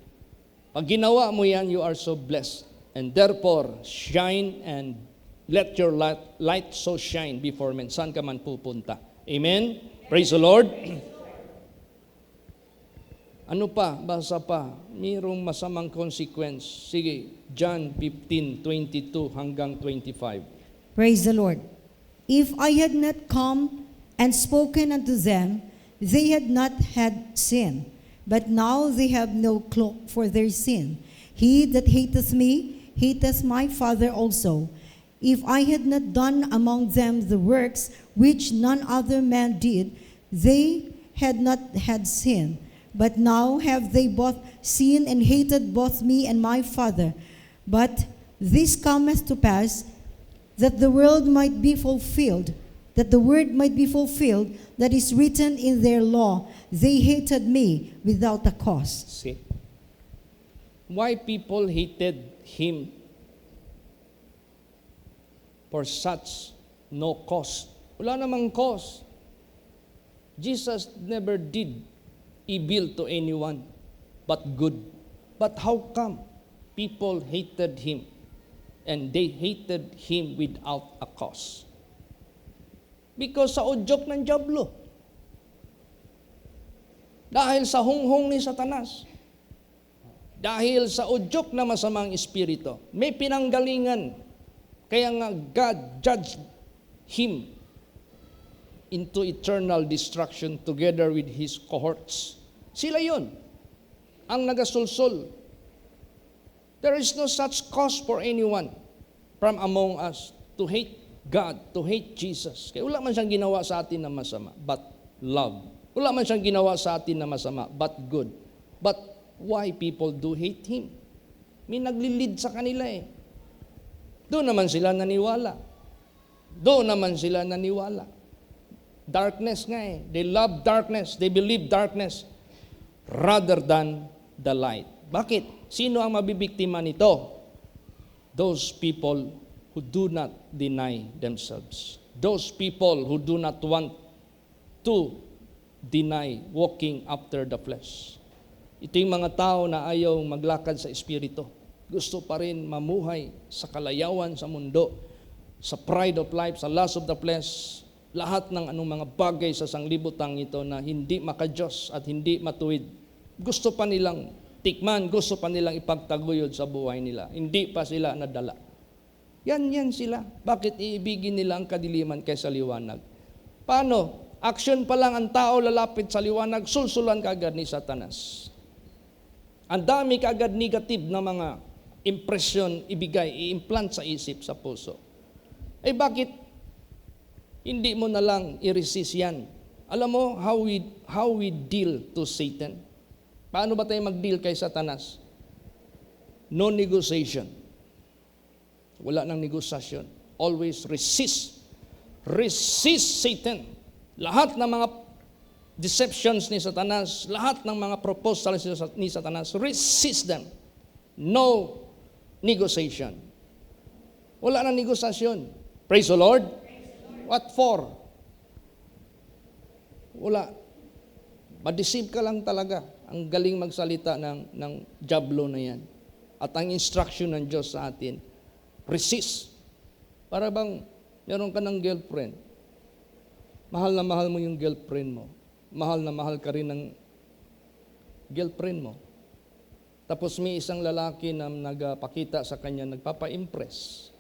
Pag ginawa mo yan, you are so blessed. And therefore, shine and let your light so shine before men. Saan ka man pupunta? Amen? Praise the Lord. Ano pa? Basa pa. Mayroong masamang consequence. Sige, John 15:22 hanggang 25. Praise the Lord. If I had not come and spoken unto them, they had not had sin. But now they have no cloak for their sin. He that hateth me, hateth my Father also. If I had not done among them the works which none other man did, they had not had sin. But now have they both seen and hated both me and my Father. But this cometh to pass, that the world might be fulfilled, that the word might be fulfilled, that is written in their law, they hated me without a cause. See? Why people hated him for such no cause? Wala namang cause. Jesus never did evil to anyone, but good. But how come people hated him? And they hated him without a cause. Because sa udyok ng dyablo. Dahil sa hunghong ni Satanas. Dahil sa udyok na masamang espiritu. May pinanggalingan. Kaya nga God judged him into eternal destruction together with his cohorts. Sila yon ang nagasulsol. There is no such cause for anyone from among us to hate God, to hate Jesus. Kaya wala man siyang ginawa sa atin na masama, but love. Wala man siyang ginawa sa atin na masama, but good. But why people do hate Him? May naglilid sa kanila eh. Doon naman sila naniwala. Doon naman sila naniwala. Darkness nga eh. They love darkness. They believe darkness rather than the light. Bakit? Sino ang mabibiktima nito? Those people who do not deny themselves. Those people who do not want to deny walking after the flesh. Ito yung mga tao na ayaw maglakad sa espiritu. Gusto pa rin mamuhay sa kalayawan sa mundo, sa pride of life, sa lust of the flesh, lahat ng anong mga bagay sa sanglibutang ito na hindi makadiyos at hindi matuwid. Gusto pa nilang tikman, gusto pa nilang ipagtaguyod sa buhay nila. Hindi pa sila nadala. Yan sila. Bakit iibigin nila ang kadiliman kaysa liwanag? Paano? Action pa lang ang tao lalapit sa liwanag, sulsulan kaagad ni Satanas. Ang dami kaagad negative na mga impression ibigay, i-implant sa isip, sa puso. Bakit hindi mo na lang i-resist yan? Alam mo how we deal to Satan? Paano ba tayo mag-deal kay Satanas? No negotiation. Wala nang negosasyon. Always resist. Resist Satan. Lahat ng mga deceptions ni Satanas, lahat ng mga proposals ni Satanas, resist them. No negotiation. Wala nang negosasyon. Praise the Lord. What for? Wala. Ma-deceive ka lang talaga. Ang galing magsalita ng diablo na yan. At ang instruction ng Diyos sa atin, resist. Para bang meron ka ng girlfriend, mahal na mahal mo yung girlfriend mo. Mahal na mahal ka rin ng girlfriend mo. Tapos may isang lalaki na nagpakita sa kanya, nagpapa-impress.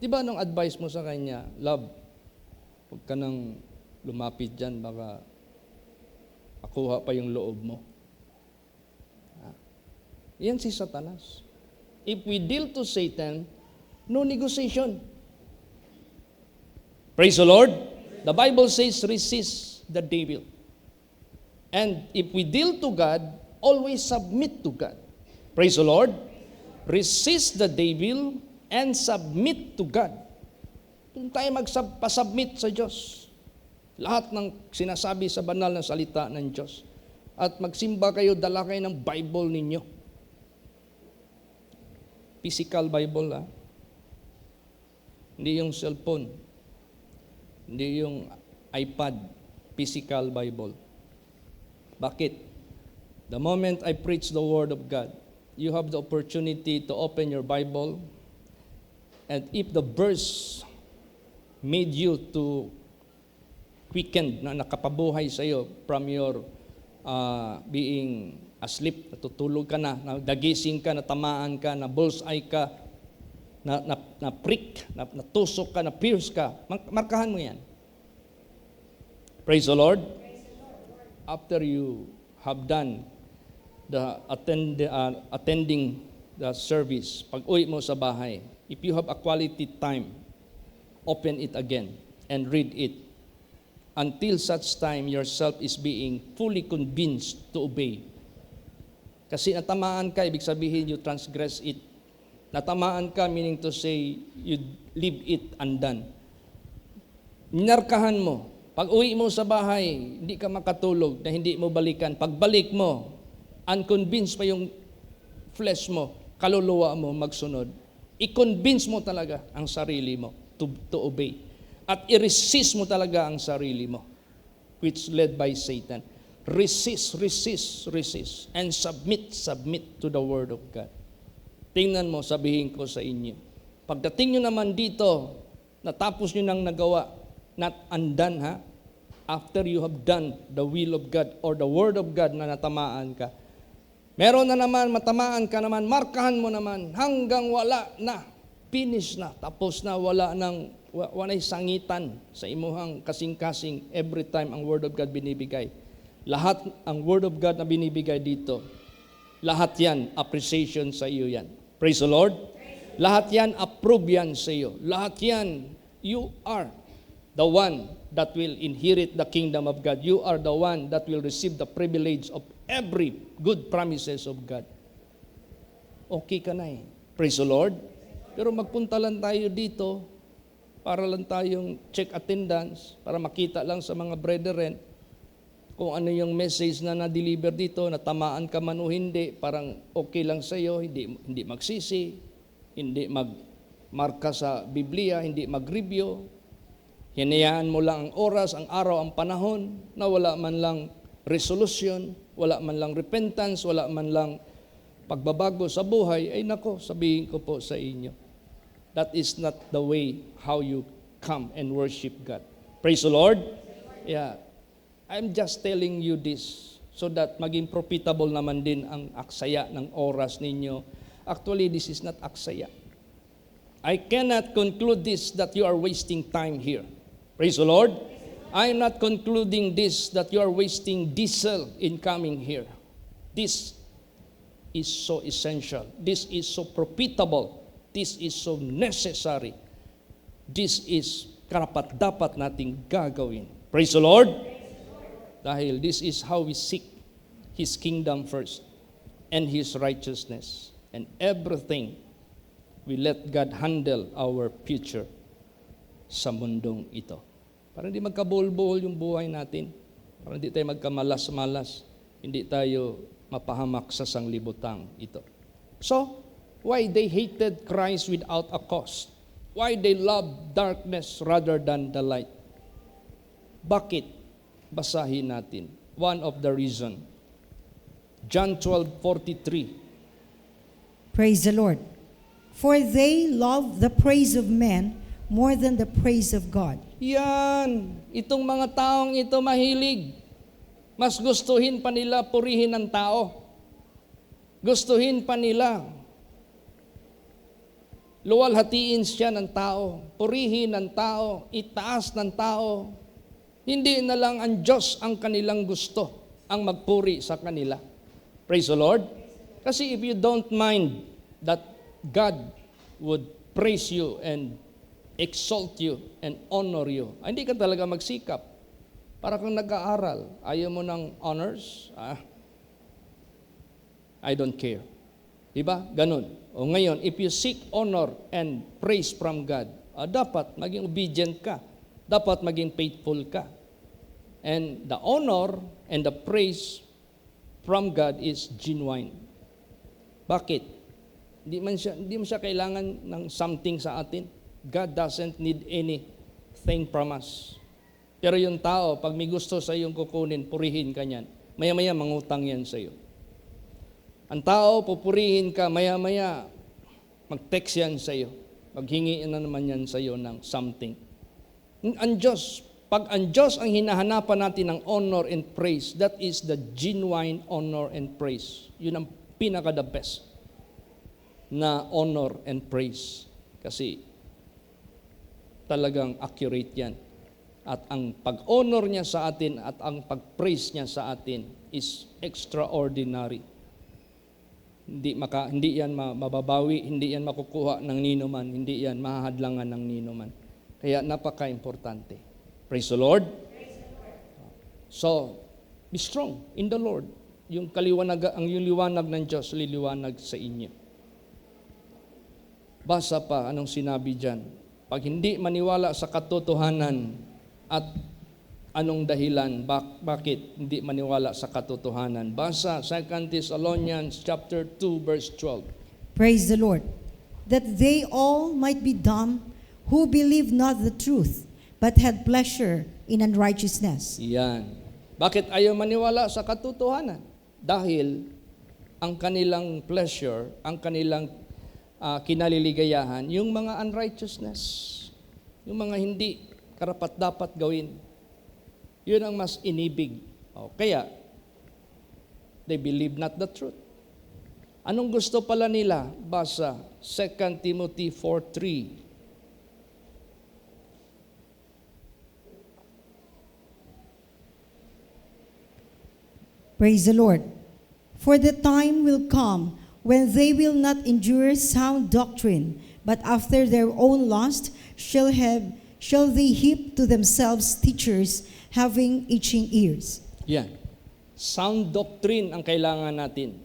Di ba nung advice mo sa kanya, love, huwag ka nang lumapit dyan, baka makuha pa yung loob mo. Yan si Satanas. If we deal to Satan, no negotiation. Praise the Lord. The Bible says, resist the devil. And if we deal to God, always submit to God. Praise the Lord. Resist the devil and submit to God. Doon tayo magpasubmit sa Diyos. Lahat ng sinasabi sa banal na salita ng Diyos. At magsimba kayo, dala kayo ng Bible ninyo. Physical Bible, Hindi yung cellphone. Hindi yung iPad. Physical Bible. Bakit? The moment I preach the Word of God, you have the opportunity to open your Bible, and if the verse made you to quicken, na nakapabuhay sa iyo from your being asleep, natutulog ka na, nagising ka, natamaan ka, na bullseye ka, na prick, natusok ka, na pierce ka, markahan mo yan. Praise the Lord. After you have done the attending the service, pag uwi mo sa bahay, if you have a quality time, open it again and read it until such time yourself is being fully convinced to obey. Kasi natamaan ka, ibig sabihin you transgress it. Natamaan ka, meaning to say, you leave it undone. Minarkahan mo. Pag uwi mo sa bahay, hindi ka makatulog na hindi mo balikan. Pagbalik mo, unconvinced pa yung flesh mo, kaluluwa mo magsunod. I-convince mo talaga ang sarili mo to obey. At i-resist mo talaga ang sarili mo, which led by Satan. Resist, resist, resist, and submit to the Word of God. Tingnan mo, sabihin ko sa inyo. Pagdating nyo naman dito, natapos nyo nang nagawa, not undone, after you have done the will of God or the Word of God na natamaan ka, meron na naman, matamaan ka naman, markahan mo naman, hanggang wala na, finish na, tapos na, wala'y sangitan sa imuhang kasing-kasing every time ang Word of God binibigay. Lahat ang Word of God na binibigay dito, lahat yan, appreciation sa iyo yan. Praise the Lord. Lahat yan, approve yan sa iyo. Lahat yan, you are the one that will inherit the kingdom of God. You are the one that will receive the privilege of every good promises of God. Okay ka na Praise the Lord. Pero magpunta lang tayo dito para lang tayong check attendance, para makita lang sa mga brethren kung ano yung message na na-deliver dito, natamaan ka man o hindi, parang okay lang sa iyo, hindi magsisi, hindi magmarka sa Biblia, hindi mag-review. Hinayaan mo lang ang oras, ang araw, ang panahon, na wala man lang resolution, wala man lang repentance, wala man lang pagbabago sa buhay, ay nako, sabihin ko po sa inyo, that is not the way how you come and worship God. Praise the Lord. Yeah. I'm just telling you this so that maging profitable naman din ang aksaya ng oras ninyo. Actually, this is not aksaya. I cannot conclude this that you are wasting time here. Praise the Lord. I am not concluding this that you are wasting diesel in coming here. This is so essential. This is so profitable. This is so necessary. This is karapat-dapat nating gagawin. Praise the Lord. Dahil this is how we seek His kingdom first and His righteousness. And everything, we let God handle our future sa mundong ito. Para hindi magkabuhol-buhol yung buhay natin. Para hindi tayo magkamalas-malas. Hindi tayo mapahamak sa sanglibutang ito. So, why they hated Christ without a cause? Why they loved darkness rather than the light? Bakit? Basahin natin. One of the reason. John 12:43. Praise the Lord. For they love the praise of men more than the praise of God. Yan, itong mga taong ito mahilig. Mas gustuhin pa nila purihin ng tao. Gustuhin pa nila luwalhatiin siya ng tao, purihin ng tao, itaas ng tao. Hindi na lang ang Diyos ang kanilang gusto, ang magpuri sa kanila. Praise the Lord. Kasi if you don't mind that God would praise you and exalt you and honor you, hindi ka talaga magsikap. Para kang nag-aaral, ayaw mo ng honors, I don't care. Diba? Ganun. O ngayon, if you seek honor and praise from God, dapat maging obedient ka. Dapat maging faithful ka. And the honor and the praise from God is genuine. Bakit? Hindi mo siya kailangan ng something sa atin. God doesn't need anything from us. Pero yung tao, pag may gusto sa iyong kukunin, purihin ka niyan. Maya-maya mangutang yan sa iyo. Ang tao, pupurihin ka, maya-maya, mag-text yan sa iyo. Maghingi na naman yan sa iyo ng something. Ang Diyos, pag ang Diyos ang hinahanapan natin ng honor and praise, that is the genuine honor and praise. Yun ang pinaka-the best na honor and praise. Kasi talagang accurate yan. At ang pag-honor niya sa atin at ang pag-praise niya sa atin is extraordinary. Hindi yan mababawi, hindi yan makukuha ng ninuman, hindi yan mahahadlangan ng ninuman. Kaya napaka-importante. Praise the Lord. So, be strong in the Lord. Yung liwanag ng Diyos, liliwanag sa inyo. Basa pa, anong sinabi dyan? Pag hindi maniwala sa katotohanan at anong dahilan, bakit hindi maniwala sa katotohanan? Basa, 2 Thessalonians chapter 2, verse 12. Praise the Lord. That they all might be dumb who believe not the truth, but had pleasure in unrighteousness. Yan. Bakit ayaw maniwala sa katotohanan? Dahil ang kanilang pleasure, ang kanilang kinaliligayahan, yung mga unrighteousness, yung mga hindi karapat-dapat gawin. Yun ang mas inibig. Kaya, they believe not the truth. Anong gusto pala nila? Basa, 2 Timothy 4:3. Praise the Lord. For the time will come when they will not endure sound doctrine, but after their own lust shall they heap to themselves teachers having itching ears. Yan. Sound doctrine ang kailangan natin.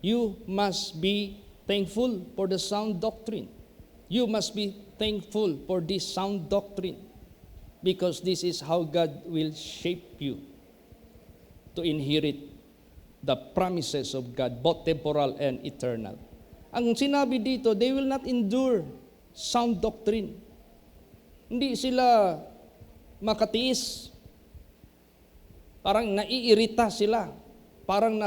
You must be thankful for the sound doctrine. You must be thankful for this sound doctrine because this is how God will shape you to inherit the promises of God, both temporal and eternal. Ang sinabi dito, they will not endure sound doctrine. Hindi sila makatiis. Parang naiirita sila. Parang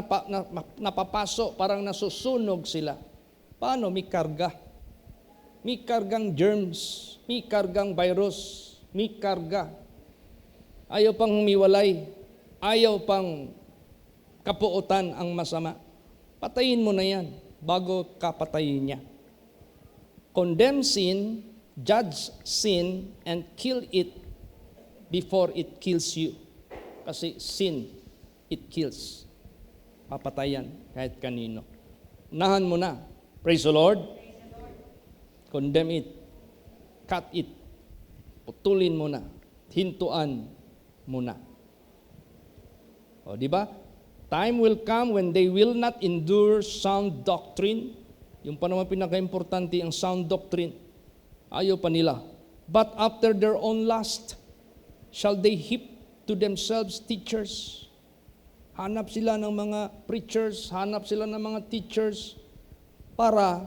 napapaso, parang nasusunog sila. Paano? May karga. May kargang germs. May kargang virus. May karga. Ayaw pang humiwalay. Ayaw pang kapuotan ang masama. Patayin mo na yan bago ka patayin niya. Condemn sin, judge sin, and kill it before it kills you. Kasi sin, it kills. Papatayan kahit kanino. Unahan mo na. Praise the Lord. Condemn it. Cut it. Putulin mo na. Hintuan mo na. O, di ba? Time will come when they will not endure sound doctrine. Yung pa naman pinaka-importante ang sound doctrine. Ayaw pa nila. But after their own lust, shall they heap to themselves teachers. Hanap sila ng mga preachers, hanap sila ng mga teachers para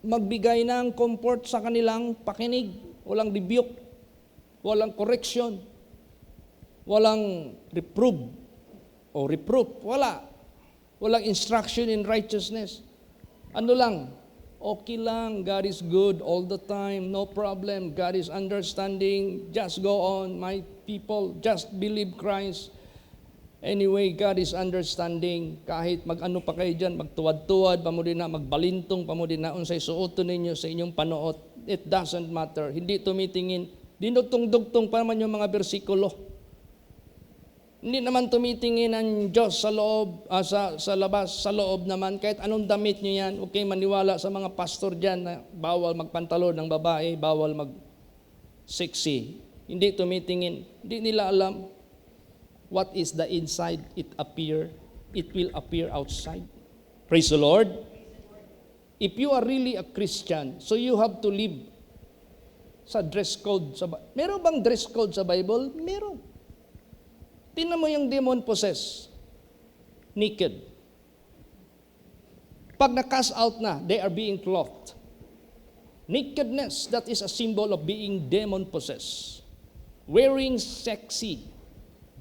magbigay ng comfort sa kanilang pakinig. Walang rebuke, walang correction, walang reproof, wala. Walang instruction in righteousness. Ano lang, okay lang, God is good all the time, no problem, God is understanding, just go on, my people, just believe Christ. Anyway, God is understanding, kahit mag-ano pa kayo dyan, magtuwad-tuwad pa mo din na, magbalintong pa mo din na, unsay suoton ninyo sa inyong panuot, it doesn't matter, hindi tumitingin, dinutong-dugtong pa naman yung mga bersikulo. Hindi naman tumitingin ang Diyos sa loob, sa labas, sa loob naman. Kahit anong damit nyo yan, okay, maniwala sa mga pastor dyan na bawal magpantalon ng babae, bawal mag-sexy. Hindi tumitingin. Hindi nila alam what is the inside, it will appear outside. Praise the Lord. If you are really a Christian, so you have to live sa dress code. Meron bang dress code sa Bible? Meron. Tingnan mo yung demon-possessed, naked. Pag na-cast out na, they are being clothed. Nakedness, that is a symbol of being demon-possessed. Wearing sexy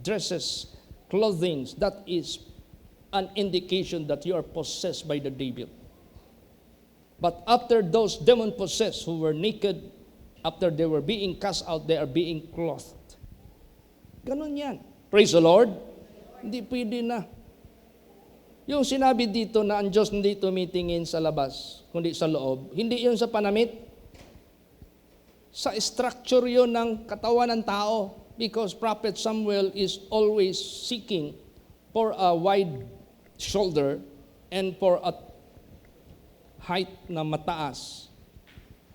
dresses, clothing, that is an indication that you are possessed by the devil. But after those demon-possessed who were naked, after they were being cast out, they are being clothed. Ganun yan. Praise the Lord. Hindi pwede na. Yung sinabi dito na ang Diyos hindi tumitingin sa labas, kundi sa loob, hindi yun sa panamit. Sa structure yun ng katawan ng tao. Because Prophet Samuel is always seeking for a wide shoulder and for a height na mataas.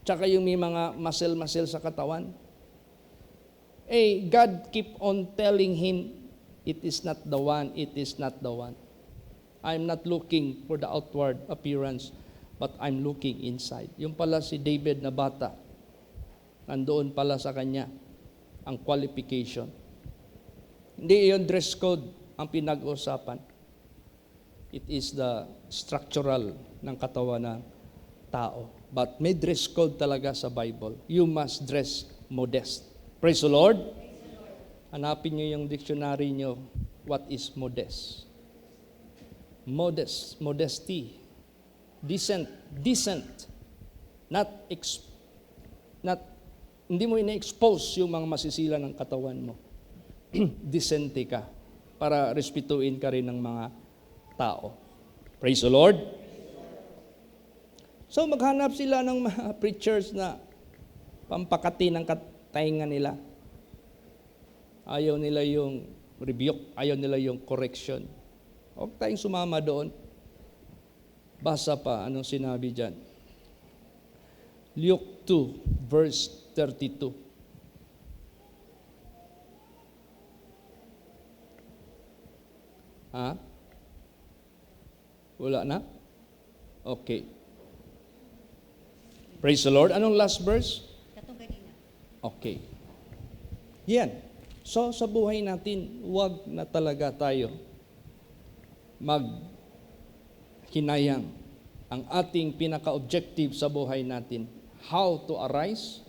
Tsaka yung may mga muscle sa katawan. God keep on telling him, it is not the one, it is not the one. I'm not looking for the outward appearance, but I'm looking inside. Yung pala si David na bata, nandoon pala sa kanya ang qualification. Hindi yung dress code ang pinag-usapan. It is the structural ng katawan ng tao. But may dress code talaga sa Bible. You must dress modest. Praise the Lord. Hanapin niyo yung dictionary niyo. What is modest? Modest, modesty. Decent. Hindi mo ina-expose yung mga masisila ng katawan mo. Decente ka para respetuin ka rin ng mga tao. Praise the Lord. So maghanap sila ng mga preachers na pampakati ng tainga nila. Ayaw nila yung rebuke, ayaw nila yung correction. Huwag tayong sumama doon. Basa pa, anong sinabi dyan? Luke 2, verse 32. Wala na? Okay. Praise the Lord. Anong last verse? Okay. Yan. So, sa buhay natin, huwag na talaga tayo maghinayang. Ang ating pinaka-objective sa buhay natin, how to arise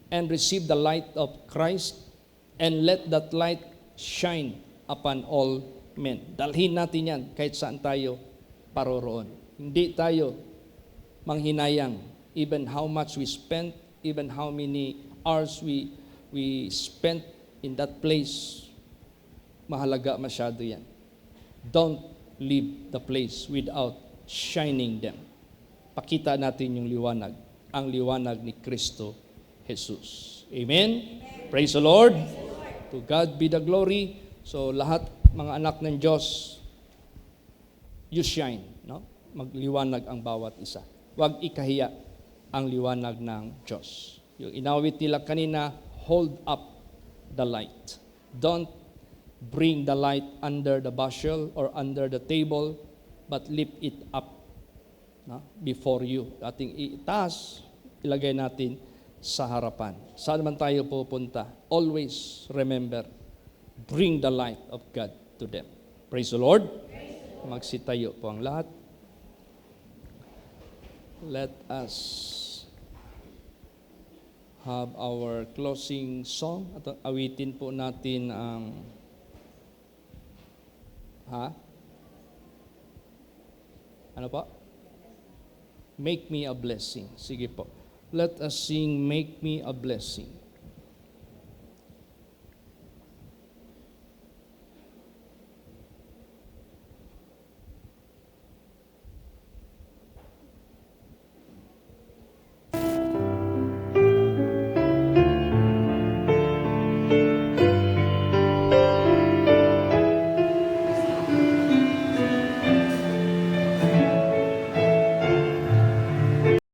and receive the light of Christ and let that light shine upon all men. Dalhin natin yan kahit saan tayo paroroon. Hindi tayo manghinayang even how much we spent, even how many hours we spent in that place. Mahalaga masyado yan. Don't leave the place without shining them. Pakita natin yung liwanag, ang liwanag ni Kristo Jesus. Amen? Praise the Lord. To God be the glory. So lahat mga anak ng Diyos, you shine, no? Magliwanag ang bawat isa. Huwag ikahiya ang liwanag ng Diyos. Yung inawit nila kanina, hold up the light. Don't bring the light under the bushel or under the table, but lift it up, no? Before you. Ating itaas, ilagay natin sa harapan. Saan man tayo pupunta, always remember, bring the light of God to them. Praise the Lord. Magsitayo po ang lahat. Let us have our closing song. At awitin po natin ang Ano po? Make me a blessing. Sige po. Let us sing Make Me a Blessing.